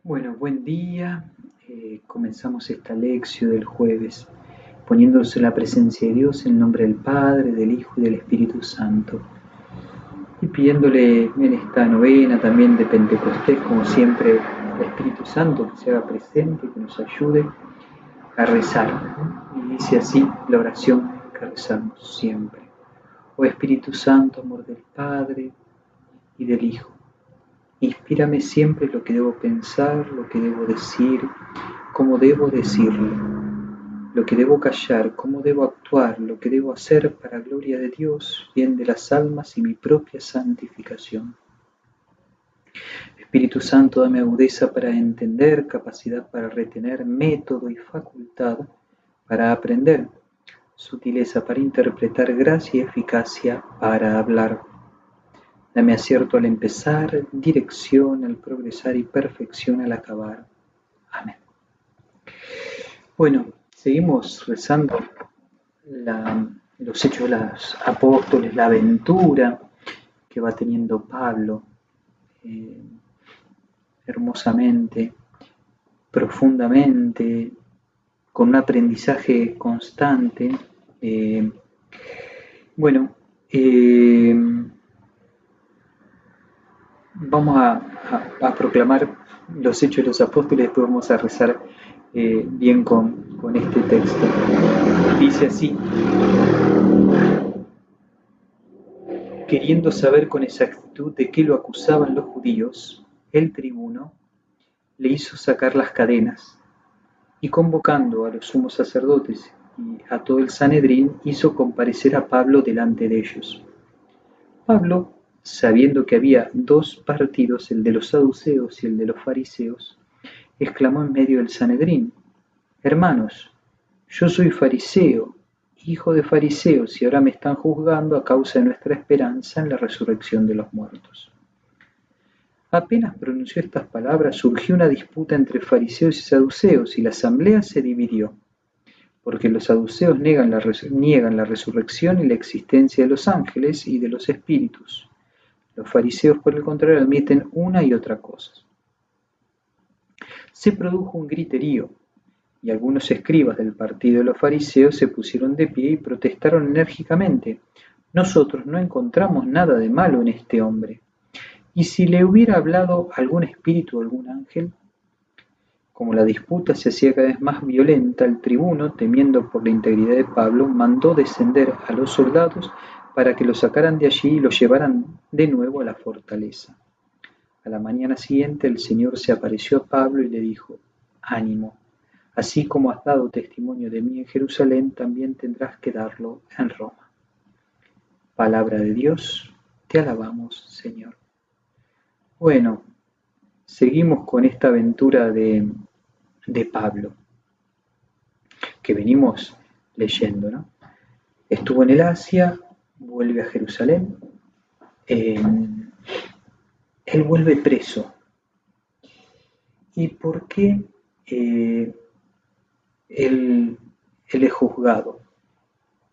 Bueno, buen día. Comenzamos esta lección del jueves, poniéndose en la presencia de Dios en nombre del Padre, del Hijo y del Espíritu Santo. Y pidiéndole en esta novena también de Pentecostés, como siempre, al Espíritu Santo que se haga presente, que nos ayude a rezar, ¿no? Y dice así la oración que rezamos siempre. Oh Espíritu Santo, amor del Padre y del Hijo, inspírame siempre lo que debo pensar, lo que debo decir, cómo debo decirlo, lo que debo callar, cómo debo actuar, lo que debo hacer para gloria de Dios, bien de las almas y mi propia santificación. Espíritu Santo, dame agudeza para entender, capacidad para retener, método y facultad para aprender, sutileza para interpretar, gracia y eficacia para hablar. Dame acierto al empezar, dirección al progresar y perfección al acabar. Amén. Bueno, seguimos rezando los hechos de los apóstoles, la aventura que va teniendo Pablo, eh, hermosamente, profundamente, con un aprendizaje constante. Eh, bueno, eh, vamos a proclamar los hechos de los apóstoles, después vamos a rezar bien con este texto. Dice así: queriendo saber con exactitud de qué lo acusaban los judíos, el tribuno le hizo sacar las cadenas y, convocando a los sumos sacerdotes y a todo el Sanedrín, hizo comparecer a Pablo delante de ellos. Pablo, sabiendo que había dos partidos, el de los saduceos y el de los fariseos, exclamó en medio del Sanedrín: Hermanos, yo soy fariseo, hijo de fariseos, y ahora me están juzgando a causa de nuestra esperanza en la resurrección de los muertos. Apenas pronunció estas palabras, surgió una disputa entre fariseos y saduceos, y la asamblea se dividió, porque los saduceos niegan la resurrección y la existencia de los ángeles y de los espíritus. Los fariseos, por el contrario, admiten una y otra cosa. Se produjo un griterío, y algunos escribas del partido de los fariseos se pusieron de pie y protestaron enérgicamente: Nosotros no encontramos nada de malo en este hombre. ¿Y si le hubiera hablado algún espíritu o algún ángel? Como la disputa se hacía cada vez más violenta, el tribuno, temiendo por la integridad de Pablo, mandó descender a los soldados para que lo sacaran de allí y lo llevaran de nuevo a la fortaleza. A la mañana siguiente el Señor se apareció a Pablo y le dijo: Ánimo, así como has dado testimonio de mí en Jerusalén, también tendrás que darlo en Roma. Palabra de Dios, te alabamos, Señor. Bueno, seguimos con esta aventura de Pablo, que venimos leyendo, ¿no? Estuvo en el Asia, vuelve a Jerusalén, eh, él vuelve preso. ¿Y por qué él, él es juzgado?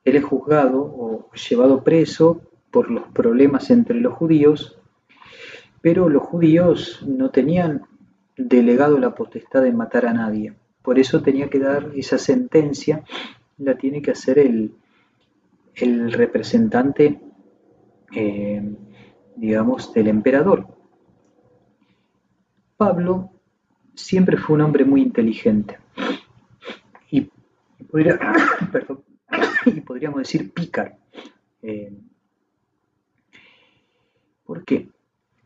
Él es juzgado o llevado preso por los problemas entre los judíos, pero los judíos no tenían delegado la potestad de matar a nadie. Por eso tenía que dar esa sentencia, la tiene que hacer el representante, eh, digamos, del emperador. Pablo siempre fue un hombre muy inteligente y, podría, perdón, y podríamos decir pícaro. Eh, ¿Por qué?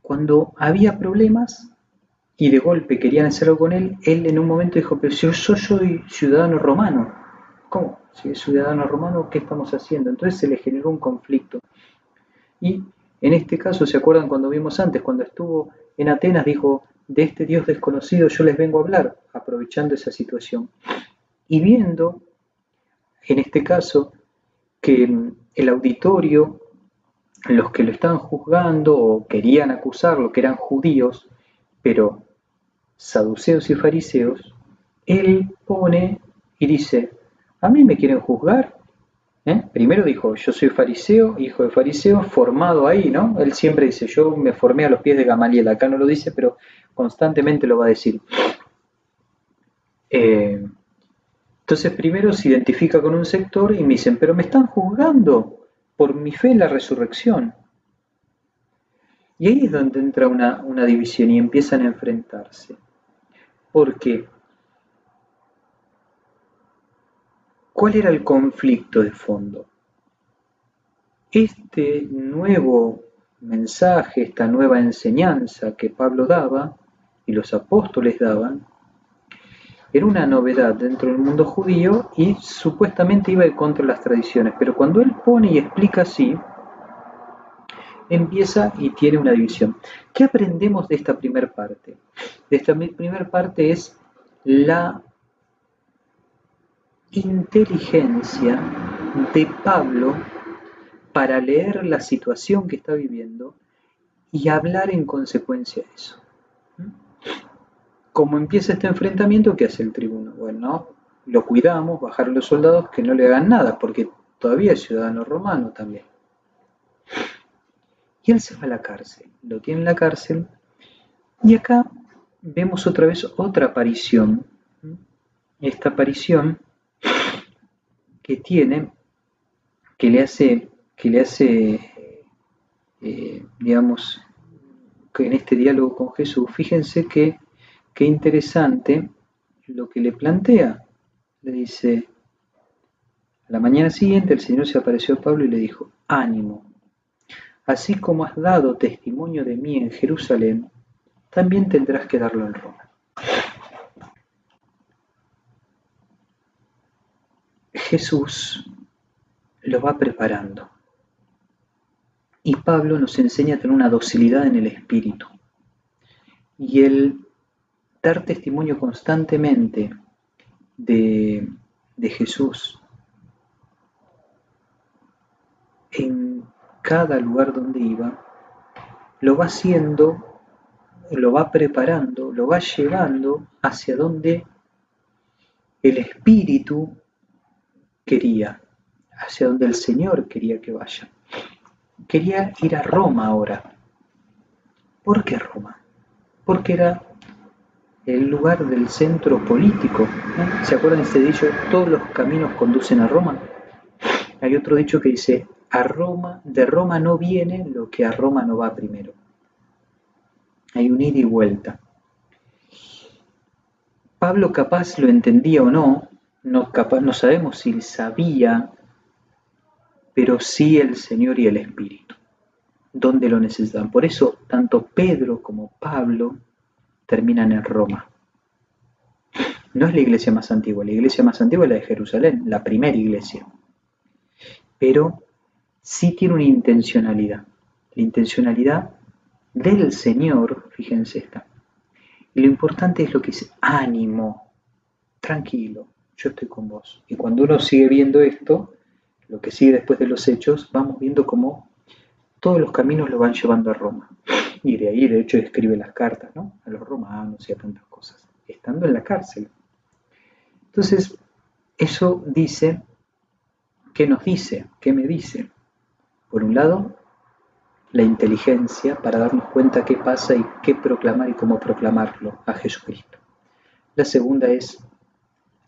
Cuando había problemas y de golpe querían hacer algo con él en un momento dijo: pero si yo soy ciudadano romano. ¿Cómo? Si es ciudadano romano, ¿qué estamos haciendo? Entonces se le generó un conflicto. Y en este caso, ¿se acuerdan cuando vimos antes? Cuando estuvo en Atenas dijo: de este Dios desconocido yo les vengo a hablar, aprovechando esa situación. Y viendo, en este caso, que el auditorio, los que lo estaban juzgando o querían acusarlo, que eran judíos, pero saduceos y fariseos, él pone y dice: ¿a mí me quieren juzgar? Primero dijo: yo soy fariseo, hijo de fariseo, formado ahí, ¿no? Él siempre dice: yo me formé a los pies de Gamaliel, acá no lo dice, pero constantemente lo va a decir. Entonces primero se identifica con un sector y me dicen, pero me están juzgando por mi fe en la resurrección. Y ahí es donde entra una división y empiezan a enfrentarse. Porque, ¿cuál era el conflicto de fondo? Este nuevo mensaje, esta nueva enseñanza que Pablo daba y los apóstoles daban, era una novedad dentro del mundo judío y supuestamente iba en contra de las tradiciones, pero cuando él pone y explica así, empieza y tiene una división. ¿Qué aprendemos de esta primera parte? De esta primera parte es la inteligencia de Pablo para leer la situación que está viviendo y hablar en consecuencia de eso. Como empieza este enfrentamiento, ¿qué hace el tribuno? Bueno, lo cuidamos, bajar a los soldados que no le hagan nada, porque todavía es ciudadano romano también. Y él se va a la cárcel, lo tiene en la cárcel, y acá vemos otra vez otra aparición. Esta aparición que tiene, que le hace, digamos, que en este diálogo con Jesús, fíjense qué interesante lo que le plantea. Le dice, a la mañana siguiente el Señor se apareció a Pablo y le dijo, ánimo, así como has dado testimonio de mí en Jerusalén, también tendrás que darlo en Roma. Jesús lo va preparando. Y Pablo nos enseña a tener una docilidad en el espíritu. Y el dar testimonio constantemente de Jesús en cada lugar donde iba, lo va haciendo, lo va preparando, lo va llevando hacia donde el Espíritu quería, hacia donde el Señor quería que vaya. Quería ir a Roma ahora. ¿Por qué Roma? Porque era el lugar del centro político. ¿No? ¿Se acuerdan de este dicho? Todos los caminos conducen a Roma. Hay otro dicho que dice, de Roma no viene lo que a Roma no va primero. Hay un ida y vuelta. Pablo capaz lo entendía o no, no sabemos si sabía, pero sí el Señor y el Espíritu, donde lo necesitan. Por eso, tanto Pedro como Pablo terminan en Roma. No es la iglesia más antigua es la de Jerusalén, la primera iglesia. Pero sí tiene una intencionalidad. La intencionalidad del Señor, fíjense esta. Y lo importante es lo que dice, ánimo, tranquilo, yo estoy con vos. Y cuando uno sigue viendo esto, lo que sigue después de los hechos, vamos viendo cómo todos los caminos lo van llevando a Roma. Y de ahí, de hecho, escribe las cartas, ¿no? A los romanos y a tantas cosas, estando en la cárcel. Entonces, eso dice, ¿qué nos dice? ¿Qué me dice? Por un lado, la inteligencia para darnos cuenta qué pasa y qué proclamar y cómo proclamarlo a Jesucristo. La segunda es,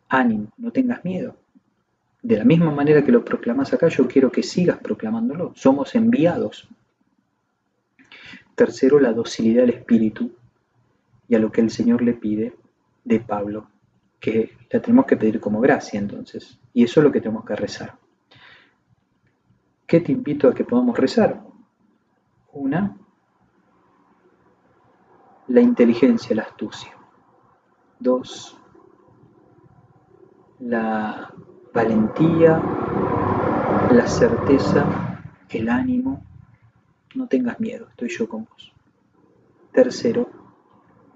ánimo, no tengas miedo. De la misma manera que lo proclamas acá, yo quiero que sigas proclamándolo. Somos enviados. Tercero, la docilidad del espíritu y a lo que el Señor le pide de Pablo, que la tenemos que pedir como gracia entonces. Y eso es lo que tenemos que rezar. ¿Qué te invito a que podamos rezar? Una, la inteligencia, la astucia. Dos, la valentía, la certeza, el ánimo. No tengas miedo, estoy yo con vos. Tercero,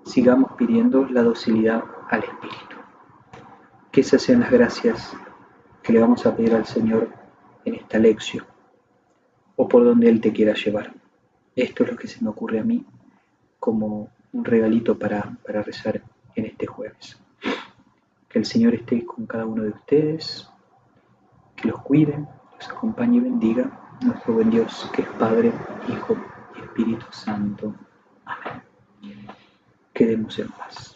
sigamos pidiendo la docilidad al Espíritu. Que esas sean las gracias que le vamos a pedir al Señor en esta lección o por donde Él te quiera llevar. Esto es lo que se me ocurre a mí como un regalito para rezar en este jueves. Que el Señor esté con cada uno de ustedes, que los cuide, los acompañe y bendiga nuestro buen Dios, que es Padre, Hijo y Espíritu Santo. Amén. Que quedemos en paz.